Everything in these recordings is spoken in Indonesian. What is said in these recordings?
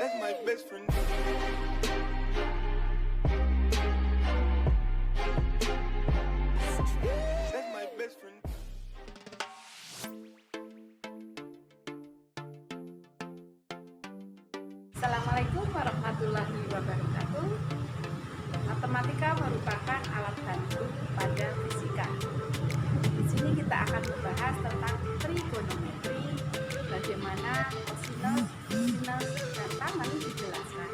That's my best friend. That's my best friend. Assalamualaikum warahmatullahi wabarakatuh. Matematika merupakan alat bantu pada fisika. Di sini kita akan membahas tentang trigonometri, bagaimana kosinus, sinus, dan tangen dijelaskan.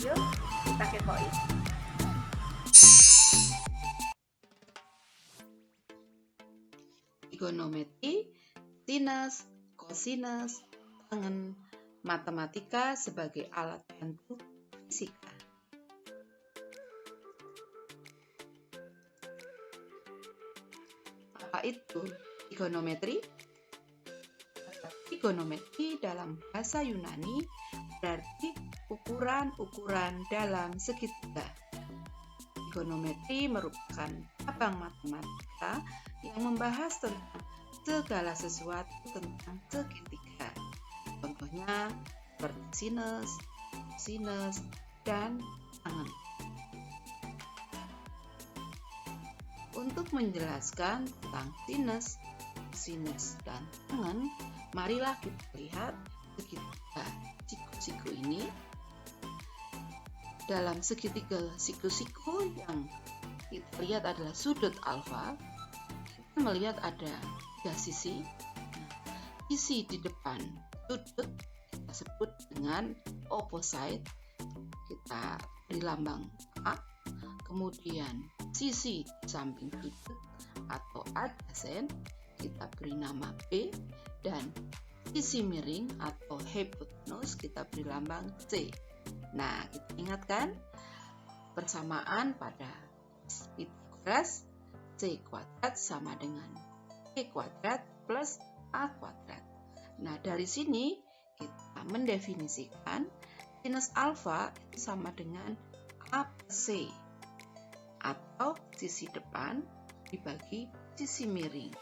Yuk, kita kepoin. Trigonometri, sinus, kosinus, tangen, matematika sebagai alat bantu fisika. Apa itu trigonometri? Trigonometri dalam bahasa Yunani berarti ukuran-ukuran dalam segitiga. Trigonometri merupakan cabang matematika yang membahas tentang segala sesuatu tentang segitiga. Contohnya seperti sinus, sinus, dan tangen. Untuk menjelaskan tentang sinus, sinus, dan tangen, marilah kita lihat segitiga siku-siku ini. Dalam segitiga siku-siku yang kita lihat adalah sudut alfa, kita melihat ada tiga sisi. Sisi di depan sudut kita sebut dengan opposite, kita beri lambang A. Kemudian sisi di samping sudut atau adjacent kita beri nama B, dan sisi miring atau hypotenuse kita beri lambang C. Nah, kita ingatkan persamaan pada Pythagoras, C kuadrat sama dengan E kuadrat plus A kuadrat. Nah, dari sini kita mendefinisikan sinus alfa itu sama dengan A plus C, atau sisi depan dibagi sisi miring,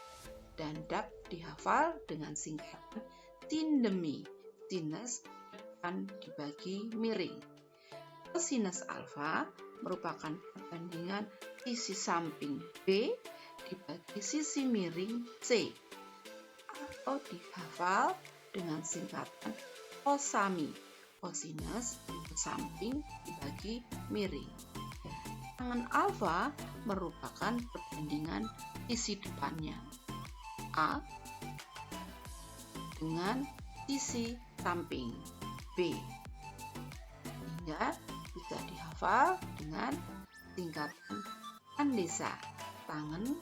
dan dapat dihafal dengan singkatan sindemi, sinus depan dibagi miring. Kosinus alfa merupakan perbandingan sisi samping B dibagi sisi miring C, atau dihafal dengan singkatan kosami, kosinus samping dibagi miring. Tangen alfa merupakan perbandingan sisi depannya A dengan sisi samping B, sehingga bisa dihafal dengan singkatan tandesa, tangen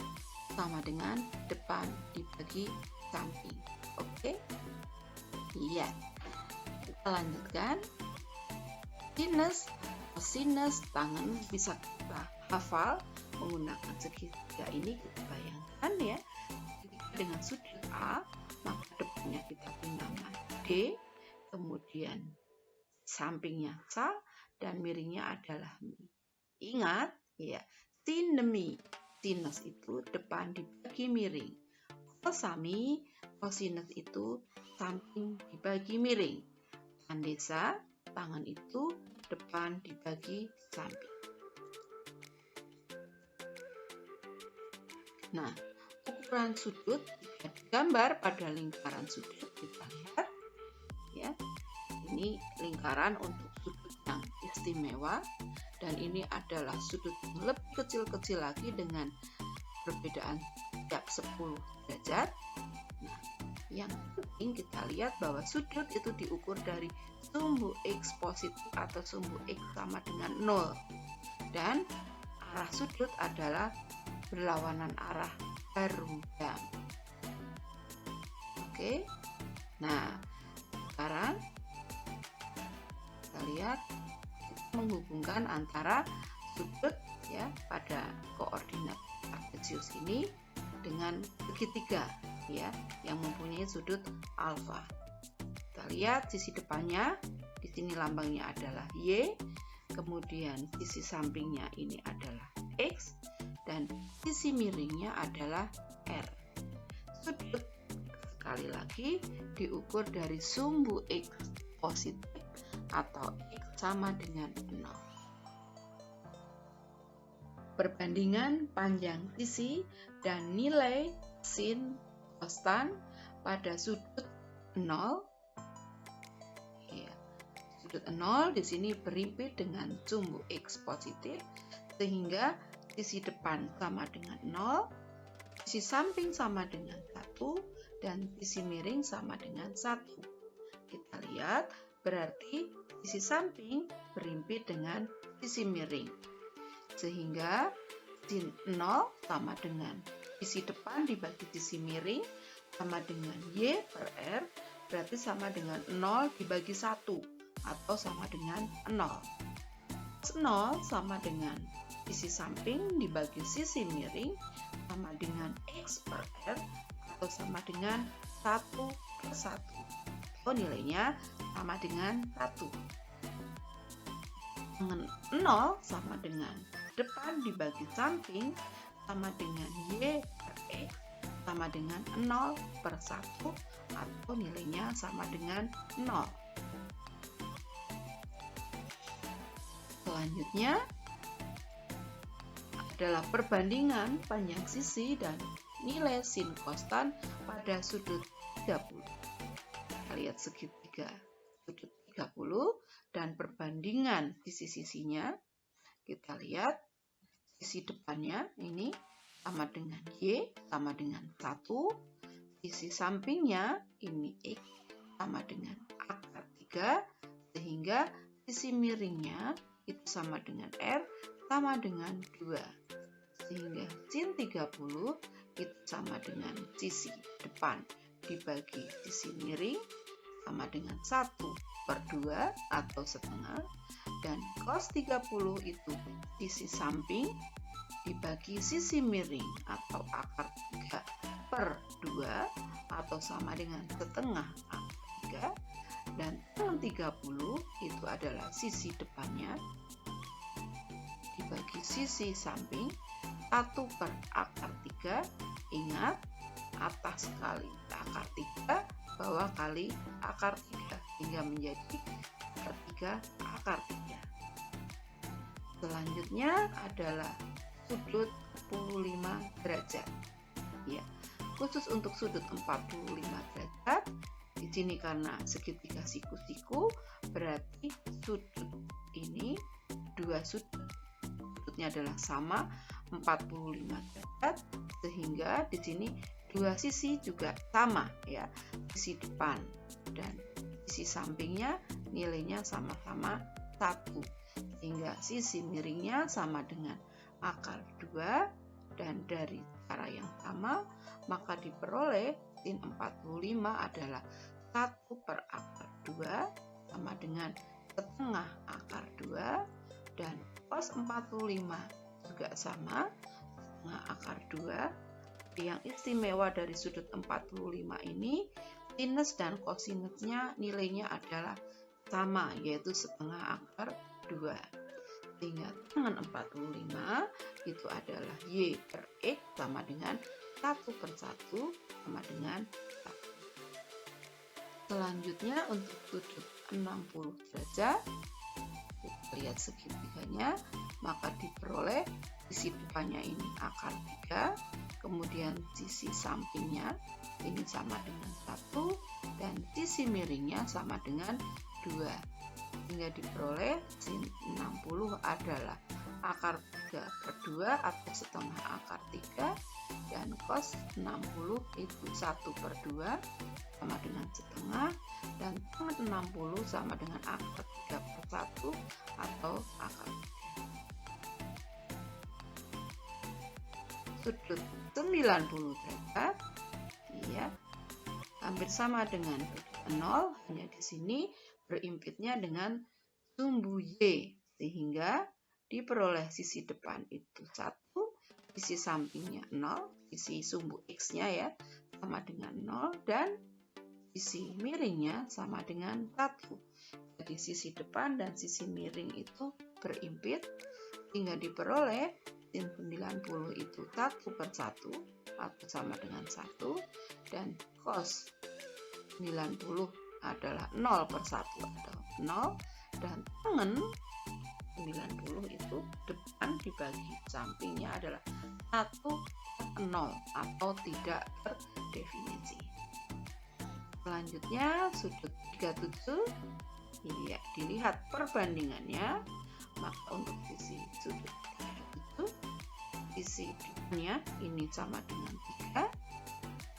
sama dengan depan dibagi samping. Oke? Iya. Kita lanjutkan. Sinus, kosinus, tangen bisa kita hafal menggunakan segitiga ini. Kita bayangkan ya, dengan sudut A, maka depannya kita beri nama D, kemudian sampingnya S, dan miringnya adalah Mi. Ingat ya, sindemi, sinus itu depan dibagi miring. Kosami, kosinus itu samping dibagi miring. Tandesa, tangen itu depan dibagi samping. Nah, ukuran sudut jika digambar pada lingkaran sudut, kita lihat ya, ini lingkaran untuk sudut yang istimewa, dan ini adalah sudut yang lebih kecil-kecil lagi dengan perbedaan setiap 10 derajat. Nah, yang penting kita lihat bahwa sudut itu diukur dari sumbu X positif atau sumbu X sama dengan 0, dan arah sudut adalah berlawanan arah berundang. Oke, nah sekarang kita lihat menghubungkan antara sudut ya pada koordinat kartesius ini dengan segitiga ya yang mempunyai sudut alfa. Kita lihat sisi depannya, di sini lambangnya adalah Y, kemudian sisi sampingnya ini adalah X, dan sisi miringnya adalah R. Sudut sekali lagi diukur dari sumbu X positif atau X sama dengan 0. Perbandingan panjang sisi dan nilai sin konstan pada sudut 0. Ya, sudut 0 di sini berimpit dengan sumbu X positif, sehingga sisi depan sama dengan 0, sisi samping sama dengan 1, dan sisi miring sama dengan 1. Kita lihat, berarti sisi samping berimpit dengan sisi miring. Sehingga sin 0 sama dengan sisi depan dibagi sisi miring sama dengan Y per R, berarti sama dengan 0 dibagi 1 atau sama dengan 0. 0 sama dengan sisi samping dibagi sisi miring sama dengan X per R atau sama dengan 1 per 1. Atau nilainya sama dengan 1. 0 sama dengan depan dibagi samping sama dengan Y per X sama dengan 0 per 1 atau nilainya sama dengan 0. Selanjutnya adalah perbandingan panjang sisi dan nilai sin konstan pada sudut 30. Kita lihat segitiga sudut 30 dan perbandingan sisi-sisinya. Kita lihat sisi depannya ini sama dengan Y sama dengan 1, sisi sampingnya ini X sama dengan akar 3, sehingga sisi miringnya itu sama dengan R sama dengan 2, sehingga sin 30 itu sama dengan sisi depan dibagi sisi miring sama dengan 1 per 2 atau setengah, dan cos 30 itu sisi samping dibagi sisi miring atau akar 3 per 2 atau sama dengan setengah akar 3, dan tan 30 itu adalah sisi depannya dibagi sisi samping 1 per akar 3, ingat atas kali akar 3, bawah kali akar 3, hingga menjadi akar 3 akar 3. Selanjutnya adalah sudut 45 derajat. Ya, khusus untuk sudut 45 derajat, di sini karena segitiga siku-siku, berarti sudut ini dua sudutnya adalah sama 45 derajat, sehingga di sini dua sisi juga sama ya, sisi depan dan sisi sampingnya nilainya sama-sama 1, sehingga sisi miringnya sama dengan akar 2, dan dari cara yang sama maka diperoleh sin 45 adalah 1 per akar 2 sama dengan setengah akar 2, dan cos 45 juga sama setengah akar 2. Yang istimewa dari sudut 45 ini, sinus dan kosinusnya nilainya adalah sama, yaitu setengah akar 2. Sehingga tangan 45 itu adalah Y per X sama dengan 1 per 1 sama dengan 1. Selanjutnya untuk sudut 60 derajat, kita lihat segitiganya, maka diperoleh sisi depannya ini akar 3, kemudian sisi sampingnya ini sama dengan 1, dan sisi miringnya sama dengan 2, hingga diperoleh sin 60 adalah akar 3 per 2 atau setengah akar 3, dan cos 60 itu 1 per 2 sama dengan setengah, dan tan 60 sama dengan akar 3 per 1 atau akar 3. Sudut 90 derajat ya, hampir sama dengan 0, hanya di sini berimpitnya dengan sumbu Y, sehingga diperoleh sisi depan itu 1, sisi sampingnya 0, sisi sumbu X-nya ya sama dengan 0, dan sisi miringnya sama dengan 1. Jadi sisi depan dan sisi miring itu berimpit, hingga diperoleh sin 90 itu 1 per 1 atau sama dengan 1, dan cos 90 adalah 0 per 1 atau 0, dan tangan 90 itu depan dibagi sampingnya adalah 1/0 atau tidak terdefinisi. Selanjutnya sudut 37, ya, dilihat perbandingannya. Maka untuk sisi sudut 37, sisi depannya ini sama dengan 3,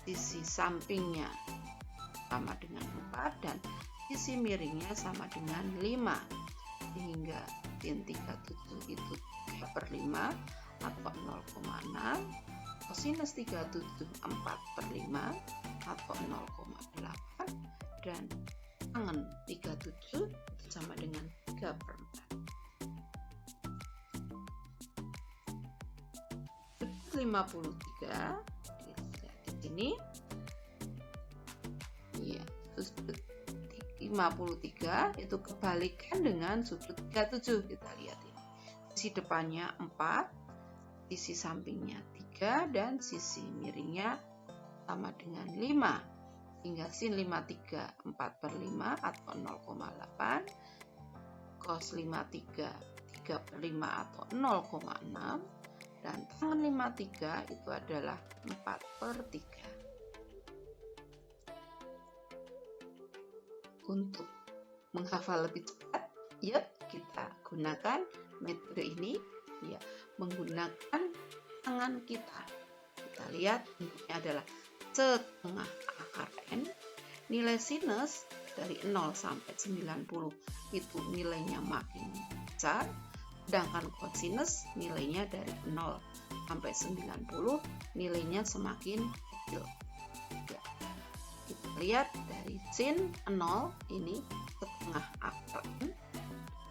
sisi sampingnya sama dengan 4, dan sisi miringnya sama dengan 5, sehingga sin 37 itu 3/5 atau 0,6, kosinus 37 4/5 atau 0,8, dan tangan 37 itu sama dengan 3/4. 53 di sini, ya, sudut 53 itu kebalikan dengan sudut 37. Kita lihat ini, sisi depannya 4, sisi sampingnya 3, dan sisi miringnya sama dengan 5, sehingga sin 53 4/5 atau 0,8, cos 53 3/5 atau 0,6, dan tangan 53 itu adalah 4/3. Untuk menghafal lebih cepat, yuk kita gunakan metode ini, ya, menggunakan tangan kita. Kita lihat bentuknya adalah setengah akar N. Nilai sinus dari 0 sampai 90 itu nilainya makin besar, sedangkan kosinus nilainya dari 0 sampai 90 nilainya semakin kecil. Ya. Kita lihat dari sin 0 ini setengah akar N,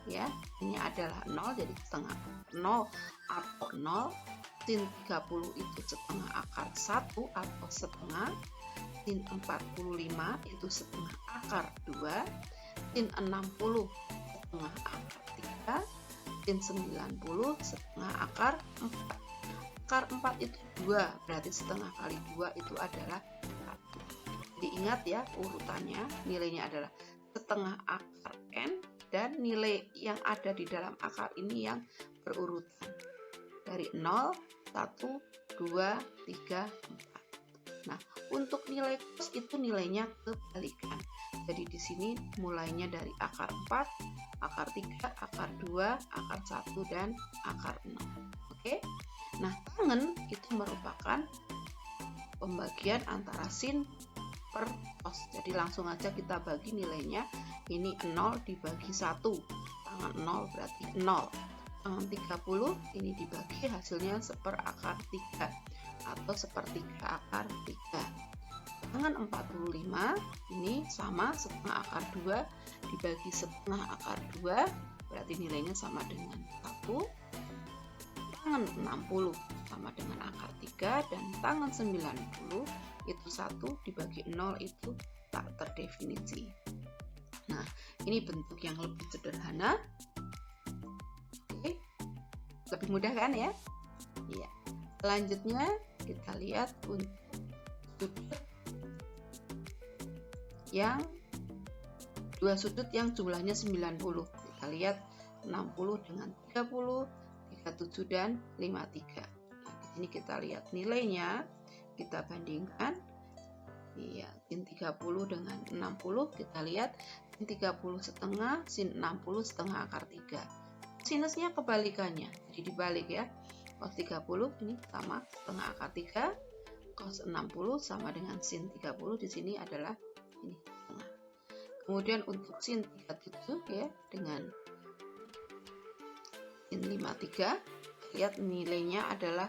ya, ini adalah 0, jadi setengah 0 atau 0. Sin 30 itu setengah akar 1 atau setengah. Sin 45 itu setengah akar 2. Sin 60 setengah akar 3. Sin 90 setengah akar 4. Akar 4 itu 2, berarti setengah kali 2 itu adalah 1. Jadi ingat ya, urutannya nilainya adalah setengah akar N, dan nilai yang ada di dalam akar ini yang berurutan dari 0, 1, 2, 3, 4. Nah, untuk nilai cos itu nilainya kebalikan. Jadi di sini mulainya dari akar 4, akar 3, akar 2, akar 1, dan akar 0. Oke? Nah, tangen itu merupakan pembagian antara sin per cos. Jadi langsung aja kita bagi nilainya. Ini 0 dibagi 1. Tangan 0 berarti 0. Tangan 30 ini dibagi hasilnya seperakar 3 atau sepertiga akar 3. Tangan 45 ini sama, setengah akar 2 dibagi setengah akar 2, berarti nilainya sama dengan 1. Tangan 60 sama dengan akar 3, dan tangan 90 itu 1 dibagi 0 itu tak terdefinisi. Nah, ini bentuk yang lebih sederhana. Oke, lebih mudah kan ya? Iya. Selanjutnya kita lihat untuk sudut yang dua sudut yang jumlahnya 90. Kita lihat 60 dengan 30, 37 dan 53. Nah, di sini kita lihat nilainya, kita bandingkan. Iya, sin 30 dengan 60, kita lihat sin 30 setengah, sin 60 setengah akar 3. Sinusnya kebalikannya, jadi dibalik ya. Cos 30 ini sama setengah akar 3, cos 60 sama dengan sin 30, di sini adalah ini setengah. Kemudian untuk sin 37 ya dengan sin 53, lihat nilainya adalah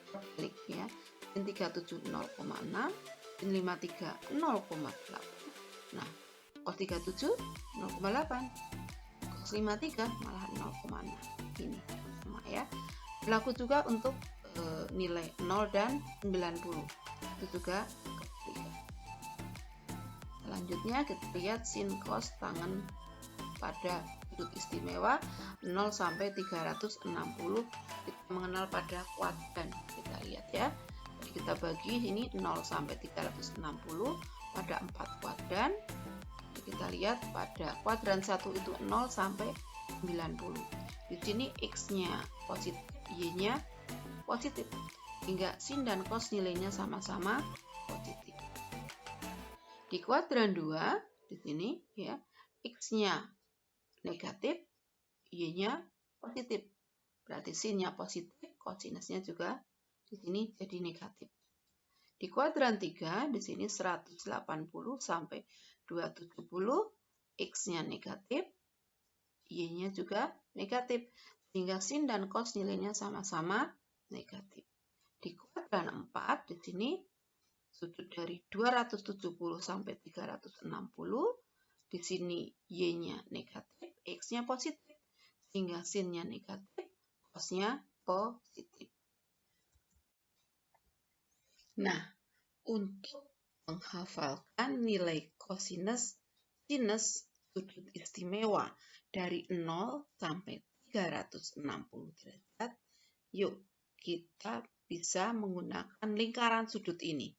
terbalik ya. Sin 37 0,6, sin 53 0,8. Nah, cos 37 0,8, cos 53 malah 0,6. Ini sama ya. Berlaku juga untuk nilai 0 dan 90. Itu juga kebalikan. Selanjutnya kita lihat sin cos tangen pada sudut istimewa 0 sampai 360. Kita mengenal pada kuadran. Kita lihat ya. Jadi kita bagi ini 0 sampai 360 pada 4 kuadran. kita lihat pada kuadran 1 itu 0 sampai 90. Di sini X-nya positif, Y-nya positif, hingga sin dan cos nilainya sama-sama positif. Di kuadran 2 di sini ya, X-nya negatif, Y-nya positif. Berarti sin-nya positif, kosinusnya juga di sini jadi negatif. Di kuadran 3 di sini 180 sampai 270, X-nya negatif, Y-nya juga negatif, sehingga sin dan cos nilainya sama-sama negatif. Di kuadran 4 di sini sudut dari 270 sampai 360, di sini Y-nya negatif, X-nya positif, sehingga sin-nya negatif, cos-nya positif. Nah, untuk menghafalkan nilai kosinus, sinus, sudut istimewa dari 0 sampai 360 derajat, yuk kita bisa menggunakan lingkaran sudut ini.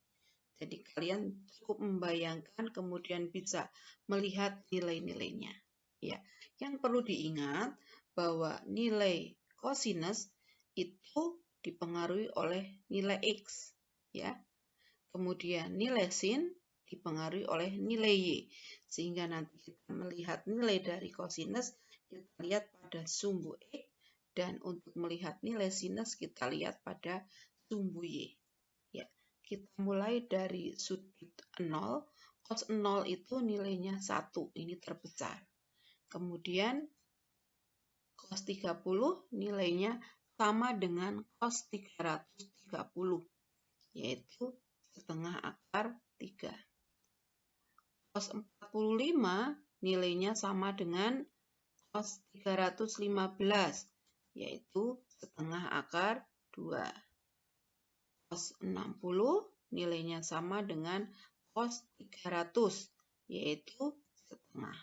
Jadi kalian cukup membayangkan kemudian bisa melihat nilai-nilainya. Ya, yang perlu diingat bahwa nilai kosinus itu dipengaruhi oleh nilai X, ya. Kemudian nilai sin dipengaruhi oleh nilai Y, sehingga nanti kita melihat nilai dari kosinus kita lihat pada sumbu X, dan untuk melihat nilai sinus kita lihat pada sumbu Y. Ya, kita mulai dari sudut 0, cos 0 itu nilainya 1, ini terbesar. Kemudian cos 30 nilainya sama dengan cos 330, yaitu setengah akar 3. Cos 45 nilainya sama dengan cos 315, yaitu setengah akar 2. Cos 60 nilainya sama dengan cos 300, yaitu setengah.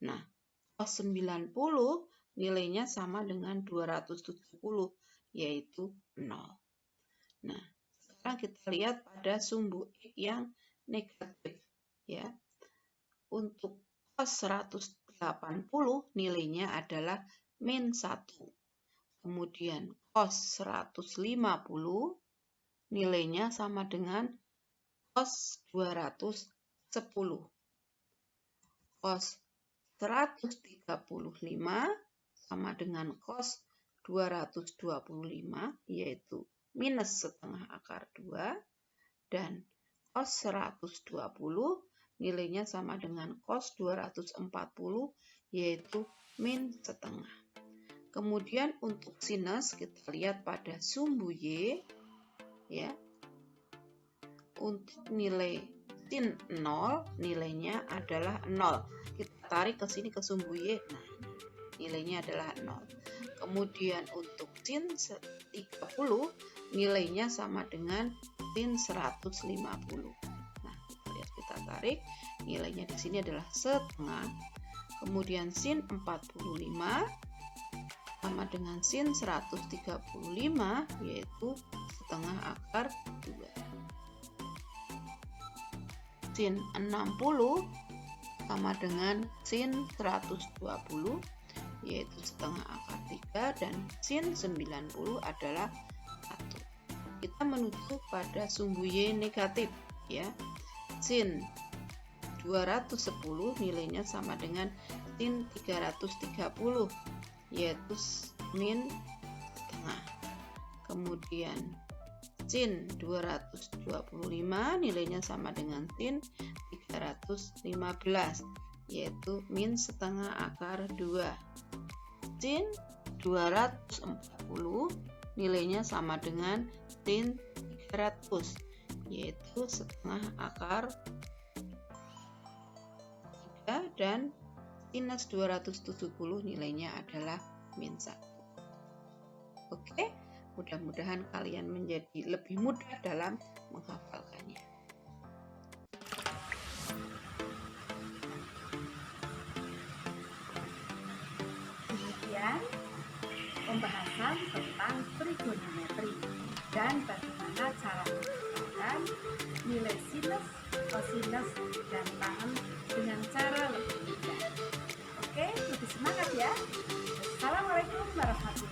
Nah, cos 90 nilainya sama dengan 270, yaitu 0. Nah, sekarang kita lihat pada sumbu X yang negatif, ya. Untuk cos 180 nilainya adalah min 1. Kemudian cos 150 nilainya sama dengan cos 210. Cos 135 sama dengan cos 225, yaitu minus setengah akar 2, dan cos 120 nilainya sama dengan cos 240, yaitu min setengah. Kemudian untuk sinus kita lihat pada sumbu Y, ya. Untuk nilai sin 0 nilainya adalah 0. Kita tarik ke sini ke sumbu Y, nah nilainya adalah 0. Kemudian untuk sin 30 nilainya sama dengan sin 150. Nah, kita tarik, nilainya di sini adalah setengah. Kemudian sin 45 sama dengan sin 135, yaitu setengah akar 2. Sin 60 sama dengan sin 120, yaitu setengah akar 3, dan sin 90 adalah 1. Kita menuju pada sumbu Y negatif, ya. Sin 210 nilainya sama dengan sin 330, yaitu min setengah. Kemudian sin 225 nilainya sama dengan sin 315, yaitu min setengah akar 2. Sin 240 nilainya sama dengan sin 300, yaitu setengah akar 3, dan sinus 270 nilainya adalah min 1. Oke, mudah-mudahan kalian menjadi lebih mudah dalam menghafalkannya. Kemudian pembahasan tentang trigonometri dan bagaimana cara menggunakan mendapatkan nilai sinus, kosinus, dan tan dengan cara lebih mudah. Oke, lebih semangat ya. Assalamualaikum warahmatullahi wabarakatuh.